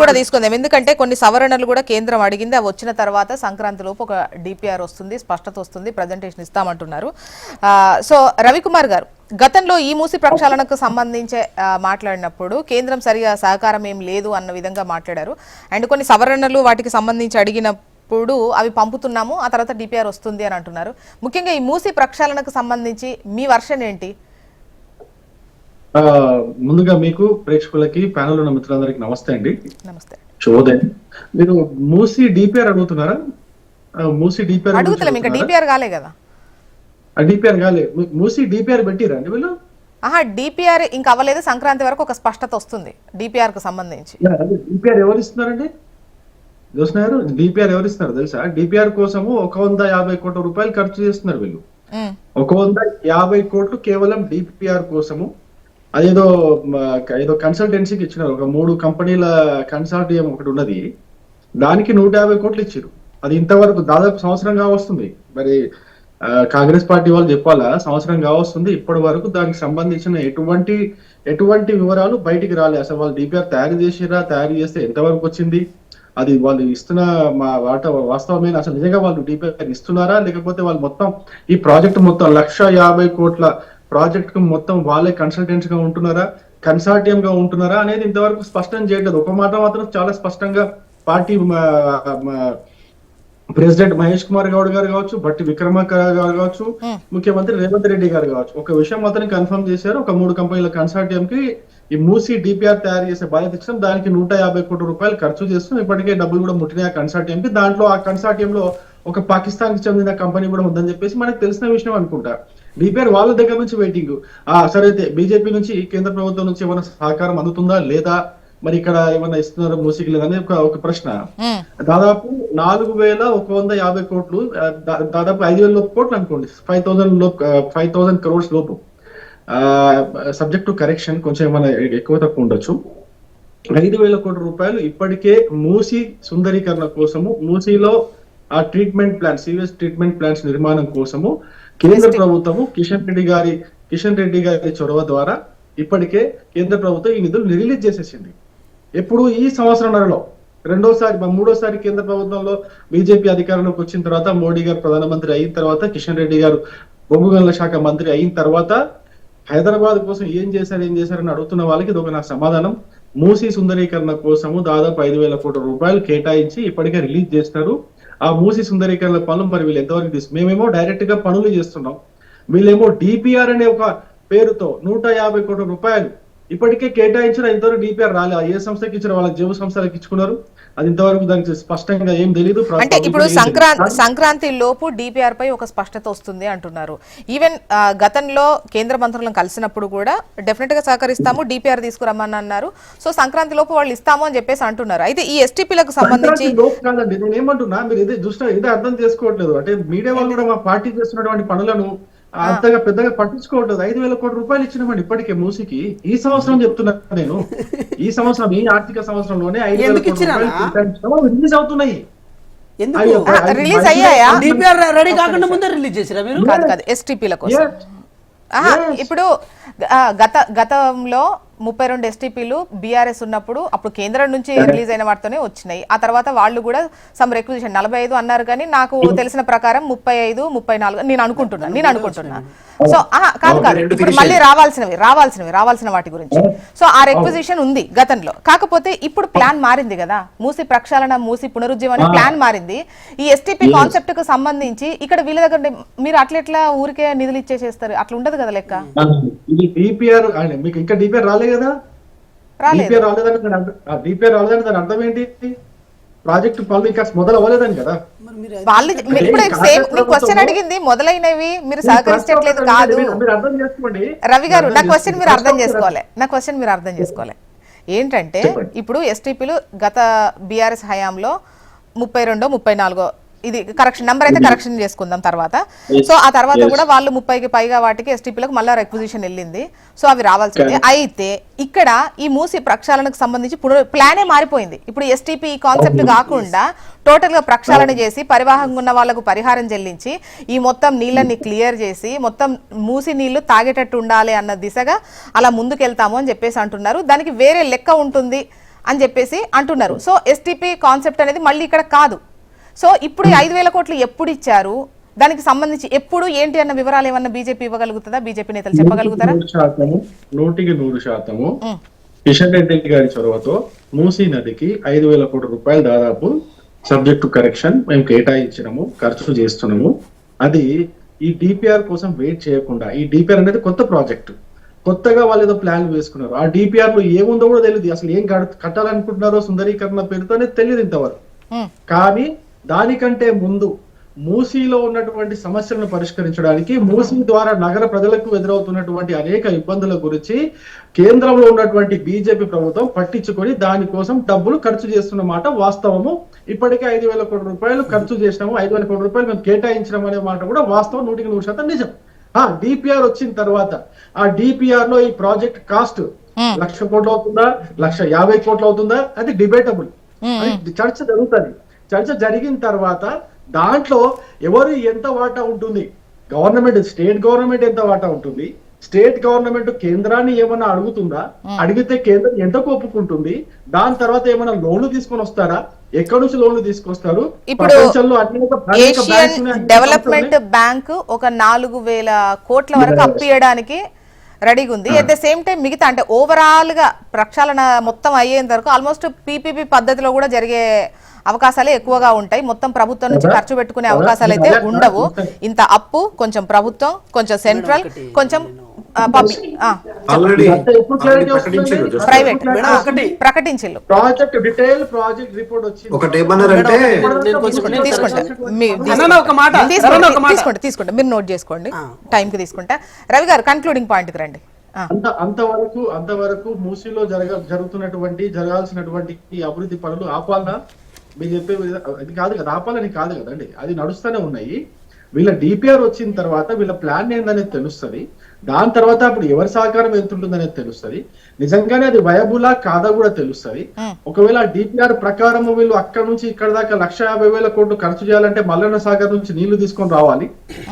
కూడా తీసుకుందాం, ఎందుకంటే కొన్ని సవరణలు కూడా కేంద్రం అడిగింది. అవి వచ్చిన తర్వాత సంక్రాంతి లోపు ఒక డిపిఆర్ వస్తుంది, స్పష్టత వస్తుంది, ప్రజెంటేషన్ ఇస్తామంటున్నారు. సో రవికుమార్ గారు, గతంలో ఈ మూసి ప్రక్షాళనకు సంబంధించి మాట్లాడినప్పుడు కేంద్రం సరిగా సహకారం ఏం లేదు అన్న విధంగా మాట్లాడారు. అండ్ కొన్ని సవరణలు వాటికి సంబంధించి అడిగినప్పుడు అవి పంపుతున్నాము, ఆ తర్వాత డిపిఆర్ వస్తుంది అని అంటున్నారు. ముఖ్యంగా ఈ మూసి ప్రక్షాళనకు సంబంధించి మీ వర్షన్ ఏంటి? ముందుగా మీకు ప్రేక్షకులకి ప్యానల్ ఉన్న మిత్రులందరికీ నమస్తే అండి. నమస్తే. శుభోదయం. మీరు మూసి డిపిఆర్ అడుగుతున్నారా? మూసి డిపిఆర్ అడుగుతలేం, ఇంకా డిపిఆర్ కాలే కదా. డిపిఆర్ కాలే, మూసి డిపిఆర్ పెట్టిరా అండి వీళ్ళు? డిపిఆర్ ఇంకా అవ్వలేదు, సంక్రాంతి వరకు ఒక స్పష్టత వస్తుంది డిపిఆర్ కు సంబంధించి. డిపిఆర్ ఎవరు ఇస్తున్నారండి? చూస్తున్నారు, డిపిఆర్ ఎవరు ఇస్తున్నారు తెలుసా? డిపిఆర్ కోసము 150 కోట్ల రూపాయలు ఖర్చు చేస్తున్నారు వీళ్ళు. 150 కోట్లు కేవలం డిపిఆర్ కోసము. అదేదో ఏదో కన్సల్టెన్సీకి ఇచ్చినారు, ఒక 3 కంపెనీల కన్సార్టియం ఒకటి ఉన్నది, దానికి 150 కోట్లు ఇచ్చారు. అది ఇంతవరకు దాదాపు సంవత్సరంగా వస్తుంది. మరి కాంగ్రెస్ పార్టీ వాళ్ళు చెప్పాలా, సంవత్సరంగా వస్తుంది, ఇప్పటి వరకు దానికి సంబంధించిన ఎటువంటి వివరాలు బయటికి రాలేదు. అసలు వాళ్ళు డిపిఆర్ తయారు చేసిరా, తయారు చేస్తే ఎంతవరకు వచ్చింది, అది వాళ్ళు ఇస్తున్న వాస్తవమైన అసలు నిజంగా వాళ్ళు డిపిఆర్ ఇస్తున్నారా, లేకపోతే వాళ్ళు మొత్తం ఈ ప్రాజెక్ట్ మొత్తం 150 కోట్ల ప్రాజెక్ట్ కు మొత్తం వాళ్ళే కన్సల్టెంట్స్ గా ఉంటున్నారా, కన్సార్టియం గా ఉంటున్నారా అనేది ఇంతవరకు స్పష్టం చేయట్లేదు. ఒక మాట మాత్రం చాలా స్పష్టంగా పార్టీ ప్రెసిడెంట్ మహేష్ కుమార్ గౌడ్ గారు కావచ్చు, బట్టి విక్రమార్క గారు కావచ్చు, ముఖ్యమంత్రి రేవంత్ రెడ్డి గారు కావచ్చు, ఒక విషయం మాత్రం కన్ఫర్మ్ చేశారు. ఒక 3 కంపెనీల కన్సార్టియం కి ఈ మూసి డిపిఆర్ తయారు చేసే బాధ్యత ఇచ్చాం, దానికి 150 కోట్ల రూపాయలు ఖర్చు చేస్తున్నాం. ఇప్పటికే డబ్బులు కూడా ముట్టినాయి ఆ కన్సార్టియం కి. దాంట్లో ఆ కన్సార్టియం లో ఒక పాకిస్తాన్ కి చెందిన కంపెనీ కూడా ఉందని చెప్పేసి మనకు తెలిసిన విషయం అనుకుంటా. డిపిఆర్ వాళ్ళ దగ్గర నుంచి వెయిటింగ్. సరే అయితే బీజేపీ నుంచి, కేంద్ర ప్రభుత్వం నుంచి ఏమైనా సహకారం అందుతుందా లేదా, మరి ఇక్కడ ఏమైనా ఇస్తున్నారో మూసికి లేదని ఒక ప్రశ్న. దాదాపు 4150 కోట్లు, దాదాపు 5000 కోట్లు అనుకోండి, 5000 crores లోపు. సబ్జెక్ట్ టు కరెక్షన్, కొంచెం ఏమైనా ఎక్కువ తక్కువ ఉండొచ్చు. 5000 కోట్ల రూపాయలు ఇప్పటికే మూసి సుందరీకరణ కోసము, మూసిలో ఆ treatment plant, serious treatment plants నిర్మాణం కోసము కేంద్ర ప్రభుత్వము కిషన్ రెడ్డి గారి చొరవ ద్వారా ఇప్పటికే కేంద్ర ప్రభుత్వం ఈ నిధులు రిలీజ్ చేసేసింది. ఎప్పుడు ఈ సంవత్సరంలో మూడోసారి కేంద్ర ప్రభుత్వంలో బీజేపీ అధికారంలోకి వచ్చిన తర్వాత, మోడీ గారు ప్రధానమంత్రి అయిన తర్వాత, కిషన్ రెడ్డి గారు బొగ్గు గనుల శాఖ మంత్రి అయిన తర్వాత హైదరాబాద్ కోసం ఏం చేశారని అడుగుతున్న వాళ్ళకి ఇది ఒక నా సమాధానం. మూసీ సుందరీకరణ కోసము దాదాపు 5000 కోట్ల రూపాయలు కేటాయించి ఇప్పటికే రిలీజ్ చేస్తారు. ఆ మూసీ సుందరీకరణ పనులు మరి వీళ్ళు ఎంతవరకు మేమేమో డైరెక్ట్ గా పనులు చేస్తున్నాం, వీళ్ళేమో డిపిఆర్ అనే ఒక పేరుతో 150 కోట్ల రూపాయలు ఇప్పటికే కేటాయించిన, ఇంతవరకు డిపిఆర్ రాలే. ఏ సంస్థకి ఇచ్చారు, వాళ్ళ జీవ సంస్థలకు ఇచ్చుకున్నారు, అది ఇంతవరకు దానికి స్పష్టంగా ఏం తెలియదు. అంటే ఇప్పుడు సంక్రాంతి లోపు డిపిఆర్ పై ఒక స్పష్టత వస్తుంది అంటున్నారు. ఈవెన్ గతంలో కేంద్ర మంత్రులను కలిసినప్పుడు కూడా డెఫినెట్ గా సహకరిస్తాము, డిపిఆర్ తీసుకురమ్మని అన్నారు. సో సంక్రాంతి లోపు వాళ్ళు ఇస్తాము అని చెప్పేసి అంటున్నారు. అయితే ఈ ఎస్టీపీలకు సంబంధించి కాదండి, నేను ఏమంటున్నా, మీరు ఇదే అర్థం చేసుకోవట్లేదు. అంటే మీడియా వాళ్ళు కూడా మా పార్టీ చేస్తున్నటువంటి పనులను అంతగా పెద్దగా పట్టించుకోవట్లేదు. 5000 కోట్ల రూపాయలు ఇచ్చినామండి ఇప్పటికే మూసికి. ఈ సంవత్సరం చెప్తున్నా నేను, ఈ సంవత్సరం, ఈ ఆర్థిక సంవత్సరంలోనే 5000 కోట్ల రూపాయలు రిలీజ్ అవుతున్నాయి. రిలీజ్ అయ్యాయా? రెడీ కాకుండా ముందే రిలీజ్ చేసిరా మీరు? కాదు, ఎస్టీపీల కోసం. ఇప్పుడు గతంలో 32 ఎస్టీపీలు బీఆర్ఎస్ ఉన్నప్పుడు అప్పుడు కేంద్రం నుంచి రిలీజ్ అయిన వాటితోనే వచ్చినాయి. ఆ తర్వాత వాళ్ళు కూడా సమ్ రిక్విజిషన్ 45 అన్నారు, కానీ నాకు తెలిసిన ప్రకారం 35, 34 నేను అనుకుంటున్నా. సో కాదు ఇప్పుడు మళ్ళీ రావాల్సిన వాటి గురించి. సో ఆ రిక్విజిషన్ ఉంది గతంలో. కాకపోతే ఇప్పుడు ప్లాన్ మారింది కదా, మూసి ప్రక్షాళన, మూసి పునరుజ్జీవన ప్లాన్ మారింది. ఈ ఎస్టీపీ కాన్సెప్ట్ కు సంబంధించి ఇక్కడ వీళ్ళ దగ్గర మీరు అట్లా ఊరికే నిధులు ఇచ్చేసేస్తారు, అట్లా ఉండదు కదా లెక్క. ఇంకా డిపిఆర్ రాలేదు కదా, డిపిఆర్ రాలేదని దాని అర్థం ఏంటి? ప్రాజెక్టు పనులు ఇంకా మొదలు అవ్వలేదని కదా. వాళ్ళు ఇప్పుడు సేమ్ క్వశ్చన్ అడిగింది, మొదలైనవి మీరు సహకరించట్లేదు కాదు. రవి గారు, నా క్వశ్చన్ మీరు అర్థం చేసుకోవాలి. ఏంటంటే ఇప్పుడు ఎస్టీపీలు గత బీఆర్ఎస్ హయాంలో 32, 34 ఇది కరెక్షన్ నెంబర్ అయితే కరెక్షన్ చేసుకుందాం తర్వాత. సో ఆ తర్వాత కూడా వాళ్ళు 30కి పైగా వాటికి ఎస్టీపీలకు మళ్ళీ రిక్విజిషన్ వెళ్ళింది. సో అవి రావాల్సిందే. అయితే ఇక్కడ ఈ మూసి ప్రక్షాళనకు సంబంధించి ప్లానే మారిపోయింది. ఇప్పుడు ఎస్టీపీ కాన్సెప్ట్ కాకుండా టోటల్ గా ప్రక్షాళన చేసి పరివాహంగా ఉన్న వాళ్లకు పరిహారం చెల్లించి ఈ మొత్తం నీళ్ళని క్లియర్ చేసి మొత్తం మూసి నీళ్లు తాగేటట్టు ఉండాలి అన్న దిశగా అలా ముందుకెళ్తాము అని చెప్పేసి అంటున్నారు. దానికి వేరే లెక్క ఉంటుంది అని చెప్పేసి అంటున్నారు. సో ఎస్టీపీ కాన్సెప్ట్ అనేది మళ్ళీ ఇక్కడ కాదు. సో ఇప్పుడు 5,000 కోట్లు ఎప్పుడు ఇచ్చారు, దానికి సంబంధించి ఎప్పుడు ఏంటి అన్న వివరాలు ఏమన్నా బీజేపీ ఇవ్వగలుగుతుందా, బీజేపీ నేతలు చెప్పగలుగుతారా? 100% కిషన్ రెడ్డి గారి చొరవతో మూసీ నదికి 5,000 కోట్ల రూపాయలు దాదాపు సబ్జెక్ట్ టు కరెక్షన్ మేము కేటాయించినాము, ఖర్చు చేస్తున్నాము. అది ఈ డిపిఆర్ కోసం వెయిట్ చేయకుండా, ఈ డిపిఆర్ అనేది కొత్త ప్రాజెక్టు, కొత్తగా వాళ్ళు ఏదో ప్లాన్ వేసుకున్నారు. ఆ డిపిఆర్ లో ఏముందో కూడా తెలియదు, అసలు ఏం కట్టాలనుకుంటున్నారో సుందరీకరణ పేరుతోనే తెలియదు ఇంతవరకు. కానీ దానికంటే ముందు మూసీలో ఉన్నటువంటి సమస్యలను పరిష్కరించడానికి, మూసీ ద్వారా నగర ప్రజలకు ఎదురవుతున్నటువంటి అనేక ఇబ్బందుల గురించి కేంద్రంలో ఉన్నటువంటి బీజేపీ ప్రభుత్వం పట్టించుకొని దానికోసం డబ్బులు ఖర్చు చేస్తున్న మాట వాస్తవము. ఇప్పటికే 5,000 కోట్ల రూపాయలు ఖర్చు చేసినాము, 5,000 కోట్ల రూపాయలు మేము కేటాయించడం అనే మాట కూడా వాస్తవం 100% నిజం. డిపిఆర్ వచ్చిన తర్వాత ఆ డిపిఆర్ లో ఈ ప్రాజెక్ట్ కాస్ట్ 1,00,000 కోట్లు అవుతుందా, 1,50,000 కోట్లు అవుతుందా, అది డిబేటబుల్. చర్చ జరుగుతుంది. చర్చ జరిగిన తర్వాత దాంట్లో ఎవరు ఎంత వాటా ఉంటుంది, గవర్నమెంట్, స్టేట్ గవర్నమెంట్ ఎంత వాటా ఉంటుంది, స్టేట్ గవర్నమెంట్ కేంద్రాన్ని ఏమైనా అడుగుతుందా, అడిగితే కేంద్రం ఎంతకు ఒప్పుకుంటుంది, దాని తర్వాత ఏమైనా లోన్లు తీసుకొని వస్తారా, ఎక్కడి నుంచి లోన్లు తీసుకొస్తారు. ఇప్పుడు ఏషియన్ డెవలప్మెంట్ బ్యాంక్ ఒక 4,000 కోట్ల వరకు అప్పియడానికి రెడీగా ఉంది. అట్ ద సేమ్ టైం మిగతా అంటే ఓవరాల్ గా ప్రక్షాళన మొత్తం అయ్యేంత వరకు ఆల్మోస్ట్ పీపీపీ పద్ధతిలో కూడా జరిగే అవకాశాలే ఎక్కువగా ఉంటాయి. మొత్తం ప్రభుత్వం నుంచి ఖర్చు పెట్టుకునే అవకాశాలు అయితే ఉండవు. ఇంత అప్పు కొంచెం ప్రభుత్వం, కొంచెం సెంట్రల్, కొంచెం ప్రైవేట్ ప్రకటించారు. ప్రాజెక్ట్ డీటెయిల్ ప్రాజెక్ట్ రిపోర్ట్ వచ్చింది. తీసుకోండి మీరు నోట్ చేసుకోండి, టైం కి తీసుకుంటా. రవి గారు కన్క్లూడింగ్ పాయింట్ కి రండి. అంతవరకు మూసీలో జరగాల్సినటువంటి ఈ అభివృద్ధి పనులు ఆపాలనా మీరు చెప్పే అది కాదు కదా, ఆపాలని కాదు కదండి, అది నడుస్తూనే ఉన్నాయి. వీళ్ళ డిపిఆర్ వచ్చిన తర్వాత వీళ్ళ ప్లాన్ ఏందనేది తెలుస్తుంది. దాని తర్వాత అప్పుడు ఎవరి సహకారం ఎంత ఉంటుందనేది తెలుస్తుంది. నిజంగానే అది వయబులా కాదా కూడా తెలుస్తుంది. ఒకవేళ డిపిఆర్ ప్రకారం వీళ్ళు అక్కడ నుంచి ఇక్కడ దాకా 1,50,000 కోట్లు ఖర్చు చేయాలంటే మల్లన్న సాగర్ నుంచి నీళ్లు తీసుకొని రావాలి.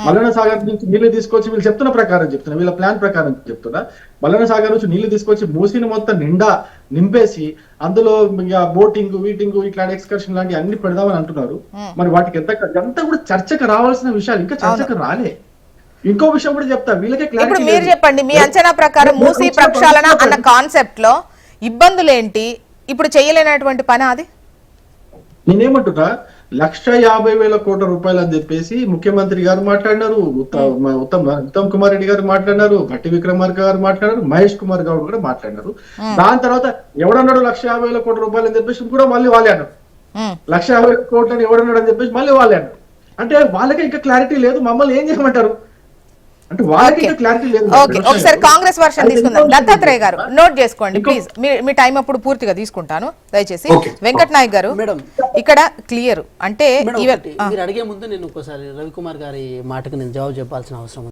మల్లన్న సాగర్ నుంచి నీళ్లు తీసుకొచ్చి వీళ్ళు చెప్తున్న ప్రకారం చెప్తున్నా, వీళ్ళ ప్లాన్ ప్రకారం చెప్తున్నా, మల్లన్న సాగర్ నుంచి నీళ్లు తీసుకొచ్చి మూసిని మొత్తం నిండా నింపేసి అందులో బోటింగ్, వీటింగ్, ఇట్లాంటి ఎక్స్కర్షన్ లాంటి అన్ని పెడదామని అంటున్నారు. మరి వాటికి ఎంత కూడా చర్చకు రావాల్సిన విషయాలు ఇంకా చర్చకు రాలే. ఇంకో విషయం కూడా చెప్తా, వీళ్ళకే ఇప్పుడు మీరు చెప్పండి, మీ అంచనా ప్రకారం మూసీ ప్రక్షాళన అన్న కాన్సెప్ట్ లో ఇబ్బందులు ఏంటి, ఇప్పుడు చేయలేనటువంటి పని అది? నేనేమంటున్నా, 1,50,000 కోట్ల రూపాయలు అని చెప్పేసి ముఖ్యమంత్రి గారు మాట్లాడినారు, ఉత్తమ్ కుమార్ రెడ్డి గారు మాట్లాడినారు, భట్టి విక్రమార్క గారు మాట్లాడారు, మహేష్ కుమార్ గౌడ్ కూడా మాట్లాడినారు. దాని తర్వాత ఎవడన్నాడు 1,50,000 కోట్ల రూపాయలు అని చెప్పేసి కూడా మళ్ళీ వాళ్ళే అన్నారు. 1,50,000 కోట్లని ఎవడన్నాడు అని చెప్పేసి మళ్ళీ వాళ్ళే అన్నారు. అంటే వాళ్ళకే ఇంకా క్లారిటీ లేదు, మమ్మల్ని ఏం చేయమంటారు అంటే వాళ్ళకి ఇంకా క్లారిటీ లేదు. ఒకసారి కాంగ్రెస్ వర్షన్ తీసుకుందాం. దత్తాత్రేయ గారు నోట్ చేసుకోండి ప్లీజ్, మీ టైం అప్పుడు పూర్తిగా తీసుకుంటాను దయచేసి. వెంకట్ నాయక్ గారు ఇక్కడ క్లియర్ అంటే మీరు అడిగే ముందు నేను ఒకసారి రవికుమార్ గారి మాటకు నేను జవాబు చెప్పాల్సిన అవసరం ఉంది.